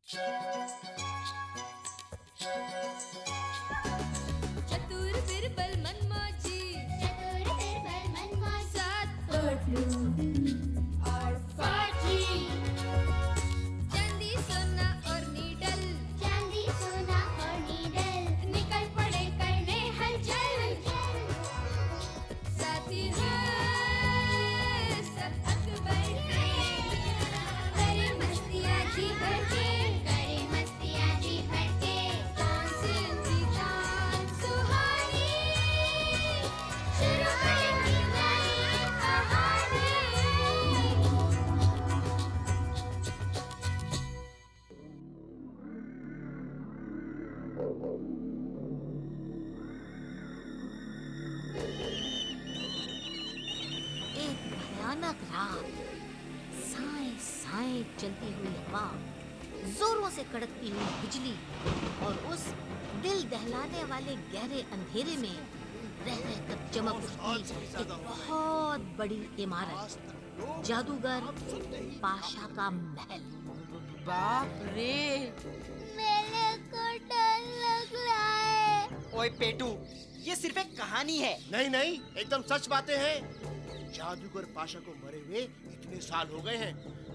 चतुर बिरबल मनमौजी, सात बर्ड और फौजी, चांदी सोना और नीडल, निकल पड़े करने हलचल। साथी हैं सब अकबर के, करे मस्तियाँ जी भर के, कौन सी उनकी जान सुहानी, शुरू करेंगे नई कहानी। एक भयानक रात, साए साए चलती हुई हवा, जोरों से कड़कती हुई बिजली और उस दिल दहलाने वाले गहरे अंधेरे में रह रहकर चमक उठती एक बहुत बड़ी इमारत, जादूगर पाशा का महल। बाप रे। मेरे को डर लग रहा है। ओए पेटू, ये सिर्फ एक कहानी है। नहीं नहीं, एकदम सच बातें हैं। जादूगर पाशा को मरे हुए इतने साल हो गए हैं,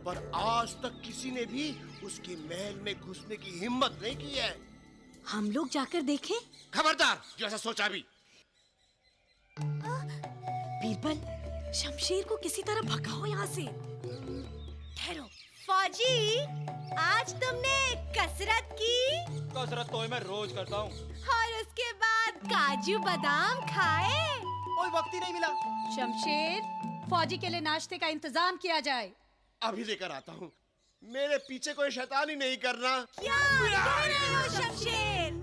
पर आज तक किसी ने भी उसके महल में घुसने की हिम्मत नहीं की है। हम लोग जाकर देखें? खबरदार, जो ऐसा सोचा भी। बीरबल, शमशेर को किसी तरह भगाओ यहाँ से। ठहरो। फौजी, आज तुमने कसरत की कसरत तो मैं रोज करता हूँ। और उसके बाद काजू बादाम खाए? कोई वक्त ही नहीं मिला। शमशेर, फौजी के लिए नाश्ते का इंतजाम किया जाए। अभी लेकर आता हूँ। मेरे पीछे कोई शैतानी नहीं करना। क्या कह रहे हो शमशेर?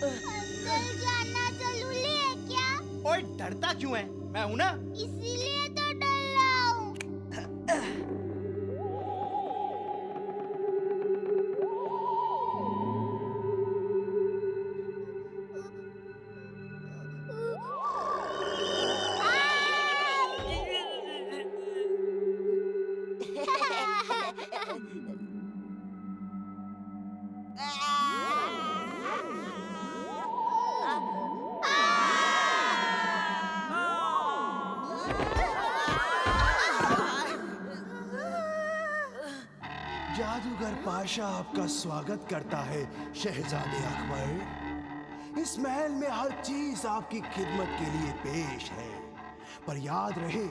अंदर जाना जरूरी है क्या? ओए डरता क्यों है? मैं हूं ना। इसीलिए तो डर रहा हूँ। जादूगर पाशा आपका स्वागत करता है शहजादे अकबर। इस महल में हर चीज आपकी खिदमत के लिए पेश है, पर याद रहे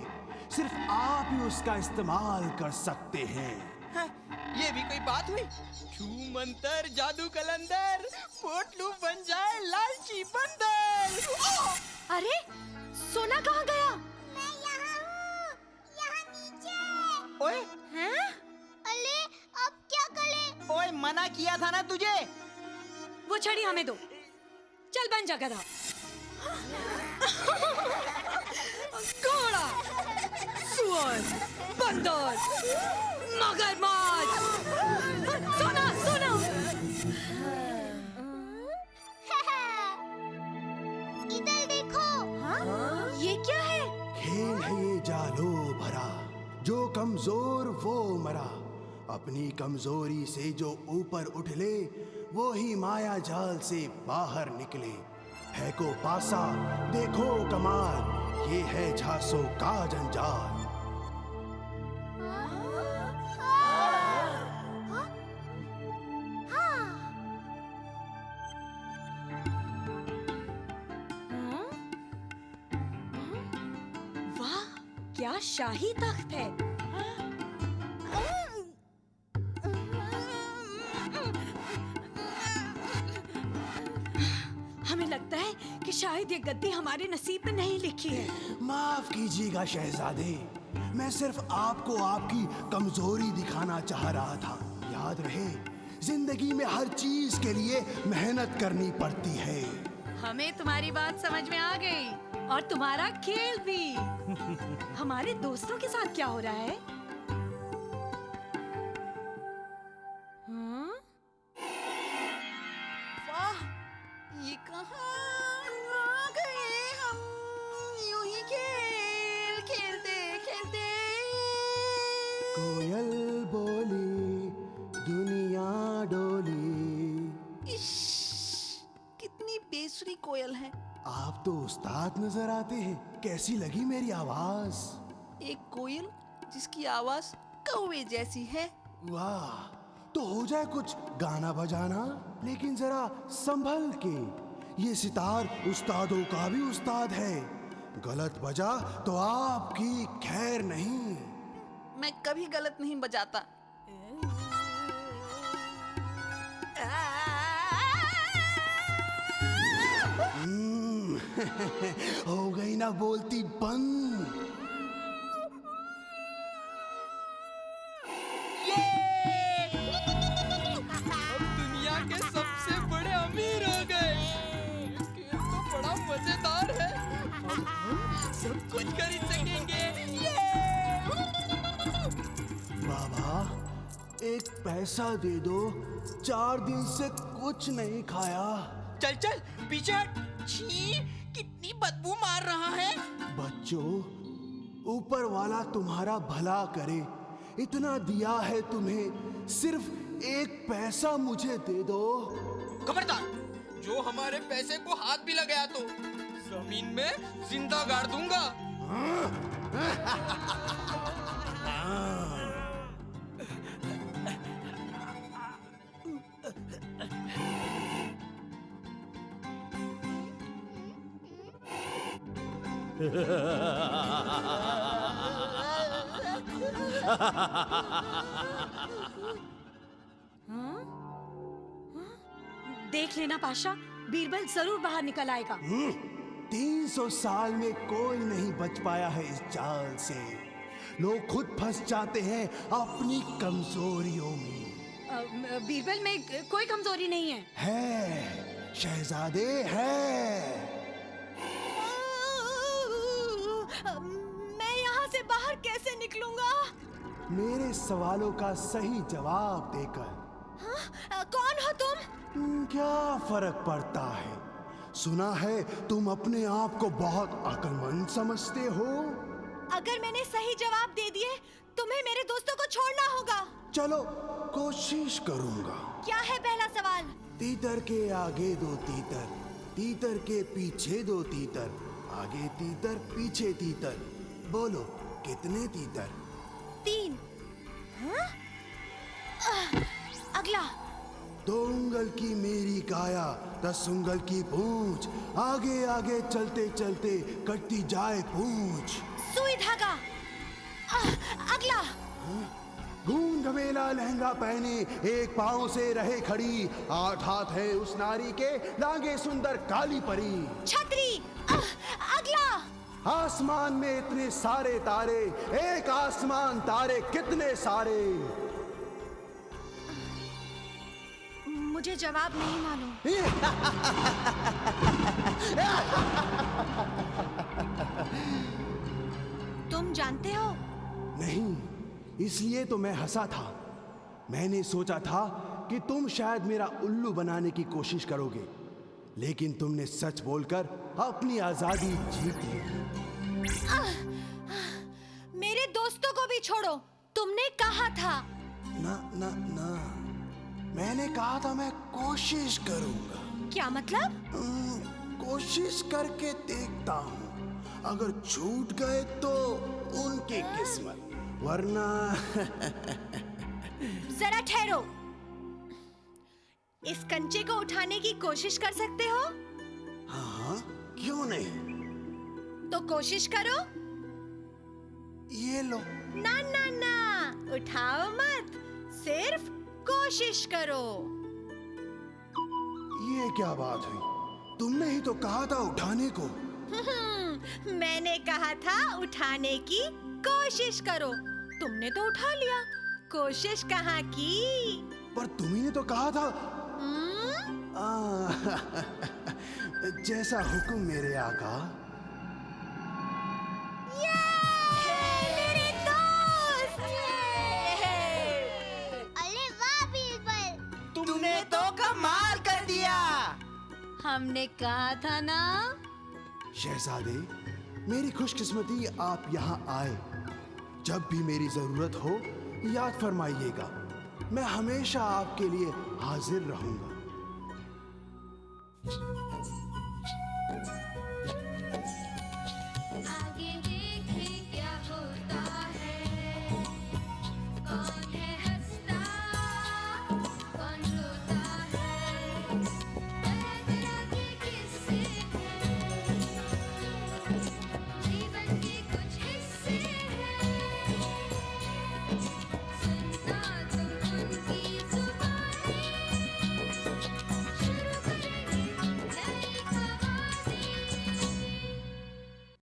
सिर्फ आप ही उसका इस्तेमाल कर सकते हैं। हाँ, ये भी कोई बात हुई? छू मंतर जादू कलंदर, पोटलू बन जाए लालची बंदर। अरे, सोना कहाँ गया? मैं यहाँ हूँ, यहाँ नीचे। ओए, हैं? अरे, अब क्या करें? ओए मना किया था ना तुझे। वो छड़ी हमें दो। चल बन जा गधा। घोड़ा, सुअर, बंदर, मगरमच्छ। सोना, सोना। इधर देखो। ये क्या है? खेल है ये जालो भरा, जो कमजोर वो मरा। अपनी कमजोरी से जो ऊपर उठ ले, वो ही माया जाल से बाहर निकले। है को पासा, देखो कमाल, ये है झांसों का जंजाल। वाह, क्या शाही तख्त है। हमें लगता है कि शायद ये गद्दी हमारे नसीब में नहीं लिखी है। माफ कीजिएगा शहजादे, मैं सिर्फ आपको आपकी कमजोरी दिखाना चाह रहा था। याद रहे, जिंदगी में हर चीज के लिए मेहनत करनी पड़ती है। हमें तुम्हारी बात समझ में आ गई और तुम्हारा खेल भी। हमारे दोस्तों के साथ क्या हो रहा है? हाँ? वाह, ये कहाँ आ गए हम, यूं ही खेल खेलते खेलते। कोयल बोली दुनिया डोली। इश, कितनी बेसुरी कोयल है। आप तो उस्ताद नजर आते हैं। कैसी लगी मेरी आवाज? एक कोयल जिसकी आवाज कौवे जैसी है। वाह, तो हो जाए कुछ गाना बजाना, लेकिन जरा संभल के। ये सितार उस्तादों का भी उस्ताद है। गलत बजा तो आपकी खैर नहीं। मैं कभी गलत नहीं बजाता। हो गई ना बोलती बंद। हम दुनिया के सबसे बड़े अमीर हो गए। ये खेल तो बड़ा मजेदार है। हम सब कुछ खरीद सकेंगे। बाबा, एक पैसा दे दो। 4 दिन से कुछ नहीं खाया। चल चल पीछे हट। छी, कितनी बदबू मार रहा है। बच्चों, ऊपर वाला तुम्हारा भला करे। इतना दिया है तुम्हें, सिर्फ एक पैसा मुझे दे दो। खबरदार, जो हमारे पैसे को हाथ भी लगाया तो जमीन में जिंदा गाड़ दूंगा। देख लेना पाशा, बीरबल जरूर बाहर निकल आएगा। 300 साल में कोई नहीं बच पाया है इस जाल से। लोग खुद फंस जाते हैं अपनी कमजोरियों में। बीरबल में कोई कमजोरी नहीं है। है शहजादे, है। मैं यहाँ से बाहर कैसे निकलूंगा? मेरे सवालों का सही जवाब देकर। कौन हो तुम? क्या फर्क पड़ता है? सुना है तुम अपने आप को बहुत अक्लमंद समझते हो। अगर मैंने सही जवाब दे दिए, तुम्हें मेरे दोस्तों को छोड़ना होगा। चलो, कोशिश करूंगा। क्या है पहला सवाल? तीतर के आगे 2 तीतर, तीतर के पीछे 2 तीतर, आगे तीतर पीछे तीतर। बोलो, कितने तीतर? 3। हाँ? अगला। 2 उंगल की मेरी काया, 10 उंगल की पूंछ। आगे आगे चलते चलते कटती जाए पूंछ। सुई धागा। अगला। गूंज मेला लहंगा पहने, एक पांव से रहे खड़ी। 8 हाथ है उस नारी के, लागे सुंदर काली परी। छतरी। अगला। आसमान में इतने सारे तारे, एक आसमान तारे कितने सारे। मुझे जवाब नहीं मालूम। तुम जानते हो? नहीं, इसलिए तो मैं हंसा था। मैंने सोचा था कि तुम शायद मेरा उल्लू बनाने की कोशिश करोगे, लेकिन तुमने सच बोलकर अपनी आजादी जीत ली। मेरे दोस्तों को भी छोड़ो, तुमने कहा था। ना ना ना, मैंने कहा था मैं कोशिश करूंगा। क्या मतलब? कोशिश करके देखता हूँ। अगर छूट गए तो उनकी किस्मत, वरना जरा ठहरो। इस कंचे को उठाने की कोशिश कर सकते हो? हाँ, क्यों नहीं? तो कोशिश करो। ये लो। ना ना ना, उठाओ मत, सिर्फ कोशिश करो। ये क्या बात हुई? तुमने ही तो कहा था उठाने को। मैंने कहा था उठाने की कोशिश करो, तुमने तो उठा लिया। कोशिश कहाँ की? पर तुम्ही ने तो कहा था। जैसा हुक्म मेरे आका। मेरे दोस्त! अरे वाह बीरबल, तुमने तो कमाल कर दिया। हमने कहा था ना। शहजादे, मेरी खुशकिस्मती आप यहाँ आए। जब भी मेरी जरूरत हो याद फरमाइएगा, मैं हमेशा आपके लिए हाजिर रहूंगा।